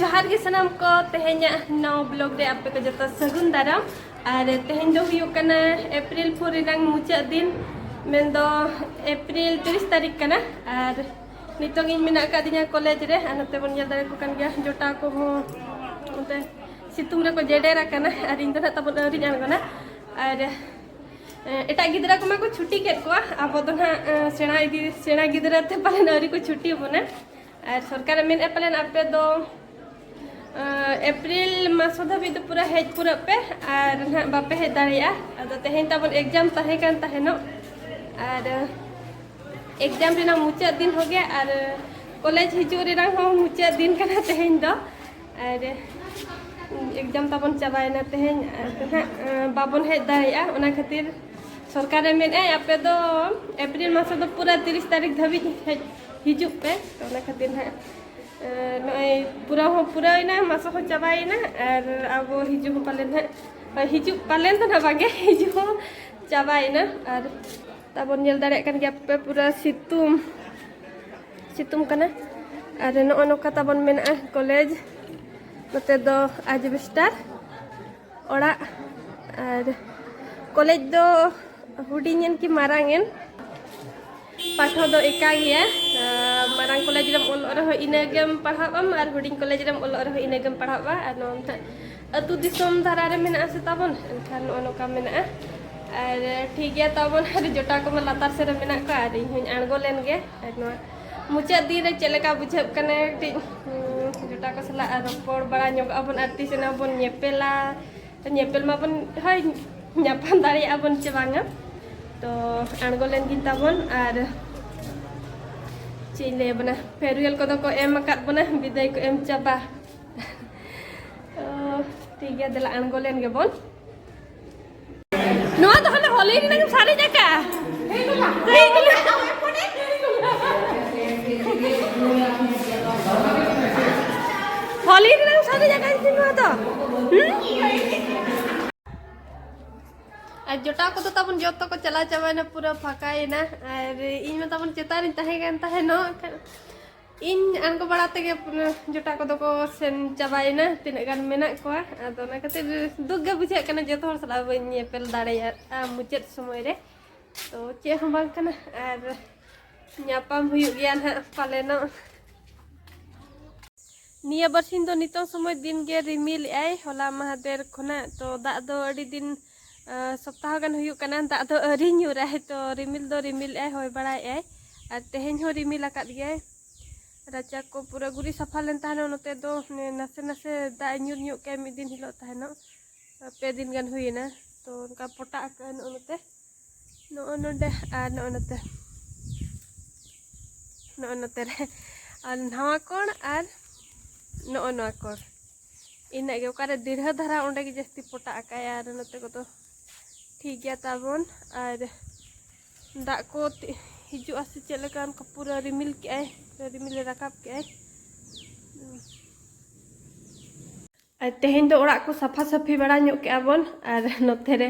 जहार के सनाम को तेहेኛ नौ ब्लॉग रे आपे को जतो सगुन दाराम और तेहेñ दो हुयो कना अप्रैल 4 रिनांग मुचा दिन मेन दो अप्रैल 30 तारीख कना और नितोंग इन मेना का दिना कॉलेज रे अनते बन जल दारे को कन गया जोटा को हो उते सितुंग रे को जेडेरा कना और इन तना तब अरी जान कना और एटा गिदरा को मा को छुट्टी केत को अब तो ना सेना गिदरा ते पाले अरी को छुट्टी होना और सरकार मेन एपलेन आपे दो अप्रैल मास धाबी तो पूरा हेज पूरा पे और ना बापे हेज दाड़िया अदो तेहेñ तबन एग्जाम तहे कान तहेनो और एग्जाम रेना मुचा दिन हो गया और कॉलेज हिजू रेना हो मुचा दिन कना तेहेñ दो और एग्जाम तबन चाबायना तेहेñ ना बाबन हेज दाड़िया ओना खातिर सरकार मेन ए आपे दो अप्रैल मास दो पूरा 30 तारीख धाबी हेज हिजू पे तो ओना खातिर ना पूरा हो पूरा ना मास हो चाबायना और अब हिजू पालेन हिजू पालेन तो ना बागे हिजू हो चाबायना और तबन नेल दाड़े कन गया पे पूरा सितुम कना और नो नोका तबन मेना कॉलेज नते दो एजबेस्टर ओड़ा और कॉलेज दो हुडिंगन की मारांगन पाठो दो एका गया मारांग कॉलेज रम ओल रहो इनेगम पढ़ाबम और हुडिंग कॉलेज रम ओल रहो इनेगम पढ़ाबा और नोंथा अतु दिसम धारा रे मेना से तबन एनखान ओनोका मेना और ठीक गया तबन और जोटा को लातार से रे मेना को और इन आंगो लेन गे और नो मुचा दिन रे चलेका बुझब कने जोटा को सला रोपड़ बड़ा ᱧᱚᱜ अबन आरती से ना बन नेपेला नेपेल मा बन हाय ᱧᱟᱯᱟᱢ दाड़िया बन चे बांगा तो आंगो लेन गिन तबन और चिले बना फेरुएल को को एम अकात बना विदाय को एम चाबा ठीक है दला आंगो लेन गे बन नो तो हने होली नि नग सारी जका होली नि नग सारी जका दिन तो और जोटा को तो तबन जोतो को चला चाबाना पूरा फकायना और इन में तबन चेतार तहे गन तहे नो इन आनको बड़ाते के जोटा को को सेन चाबायना तिने गान मेना को अदो ना खातिर दुख गे बुझे कना जतो हर सला बन पेल दाड़ेया मुचेत समय रे तो चे हम बांग कना और ᱧᱟᱯᱟᱢ हुयु गया ना पालेनो निया बरसिन दो नितो समय दिन गे रिमिल आय होला महादेर खना तो दा दो अडी दिन सप्ताह गन हुयु कना दा दो अरी न्यूरा है तो रिमिल आय होय बड़ा आय और तेहेñ हो रिमिल आकाद गया राचा को पूरा गुरी सफा लेन तानो नते दो नासे नासे दा न्यूर न्यू के मिद दिन हिलो तानो पे दिन गन हुयना तो उनका पोटा कन नते नो नोडे आ नो नते रे और नवा कोण और नो कोण इना गे ओकारे दीर्घ धारा ओंडे के जस्ती पोटा आकाय और नते को तो ठीक गया ताबन और दा को हिजु आसे चलेका उनका पूरा रिमिल के आए रिमिल रकाब के आए तेहेñ दो ओड़ा को सफा सफी बड़ा ᱧᱚᱜ के आबन और नोते रे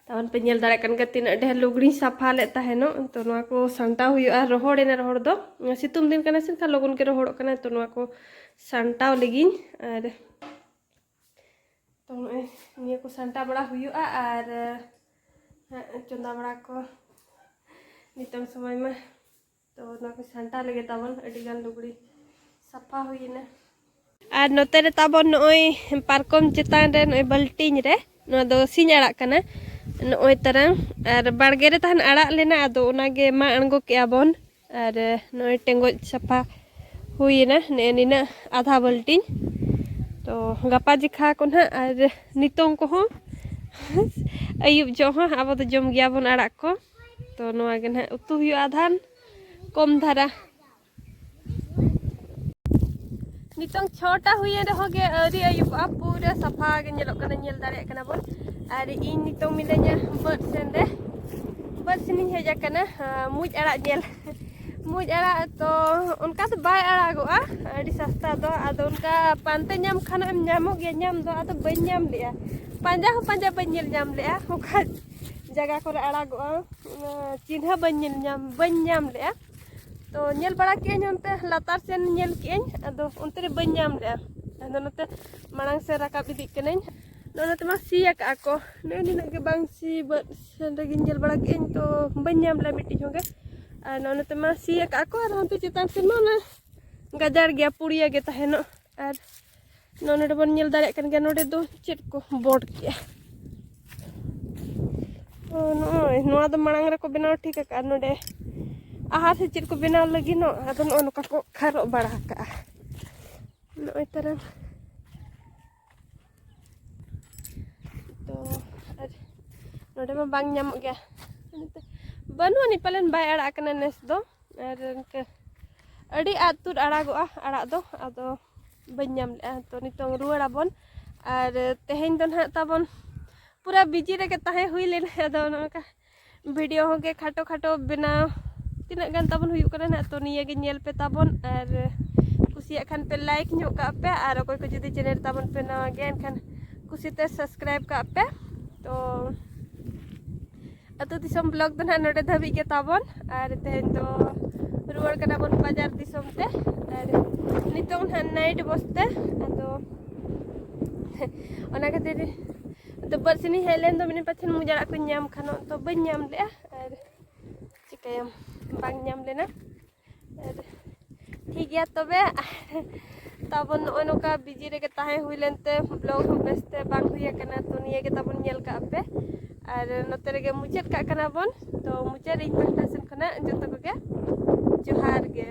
तबन पे नेल दाड़ा कन के तीन ढेर लुगड़ी सफा ले ताहेनो तो नवा को सांटाव हुआ रोहड़ेना रोहड़ दो सितुम दिन कना से खा लगन के रोहड़ कना तो नवा को सांटाव लगिन और तो निया को सांटा बड़ा हुआ और चंदा बड़ा को नितंग समय में तो ना को सांटा लगे तबन अडी गान लुगड़ी सफा हुईना और नोते रे तबन नोय पारकम चेतान रे नोय बल्टिंग रे नो दो सिंह आड़ा कना नोय तरंग और बाड़गे रे तहन आड़ा लेना आदो ओनागे मा अणगो के आबन और नोय टेंगोज सफा हुईना ने निना आधा बाल्टी तो गपा जिखा को ना और नितों को हो अयुब जो हो अब तो जम गया बन आड़ा को तो नोआ के ना उतु हुई आधान कम धारा नितों छोटा हुई रहो गे अरी अयुब आप पूरा सफा के नेलो कना नेल दारे कना बन और इन नितों मिलanya बर्ड सेंदे बर्ड सिनिंग हेजा कना मुज आड़ा नेल मुज आड़ा तो उनका तो बाय आड़ा गोआ अड़ी सस्ता दो आदो उनका पानते नाम खाना एम नामो गे नाम दो आदो बन नाम लिया पांजा हो पांजा बन नेल नाम लिया ओका जगह को आड़ा गोआ चिन्ह बन नाम लिया तो नेल बड़ा के नते लातार से नेल के आदो उनते बन नाम लिया आदो नते मांग से राकाब इदी कनें नोनते मा सिया का को ने निना के बांग सी बर्ड सेंदे गिंजल बड़ा के तो बन नाम ला मिट्टी होगे और नोनते मा सिया का को और हंते चितान से ना गजार गया पुड़िया गे तहेनो और नोनडे बन नेल दारे कन गे नोडे दो चेट को बोर्ड के नोय नोआ दो मांग रे को बनाव ठीक का नोडे आहार से चेट को बनाव लगी नो आदो नोका को खारो बड़ा का नोय तरह तो नोडे में बांग नाम गया बनुआनी पालन बाय आड़ा कना नेस दो और अड़ी आतुर आड़ा गोआ आड़ा दो आदो बन्याम ले तो नितों रुवाड़ा बन और तेहेन दो ना ताबन पूरा बिजी रे के ताहे हुई लेना आदो नोका वीडियो होगे खाटो खाटो बनाव तिना गान ताबन हुयु कना ना तो निया गे नेल पे ताबन और कुसिया खान पे लाइक ᱧᱚᱜ का पे और कोई को जदी चैनल ताबन पे नवा गेन खान कुसीते सब्सक्राइब का पे तो अतो दिसम ब्लॉग दो ना नोडे धबी के ताबन और तेहेन तो रुवाड़ कना बन बाजार दिसम ते और नितों ना नाइट बसते अतो ओना खातिर तो बरसिनी हेलेन दो मिने पछन मुजाड़ा को नाम खानो तो बन नाम ले और चिकायम बांग नाम लेना और ठीक गया तबे ताबन नोका बिजी रे के ताहे हुई लेनते ब्लॉग हम बेस्ते बांग हुई कना तो निये के ताबन नेल का पे और नोते रे मुचाद का कना बन तो मुचाद इन पहटा सेन खना जतो को के जोहार गे।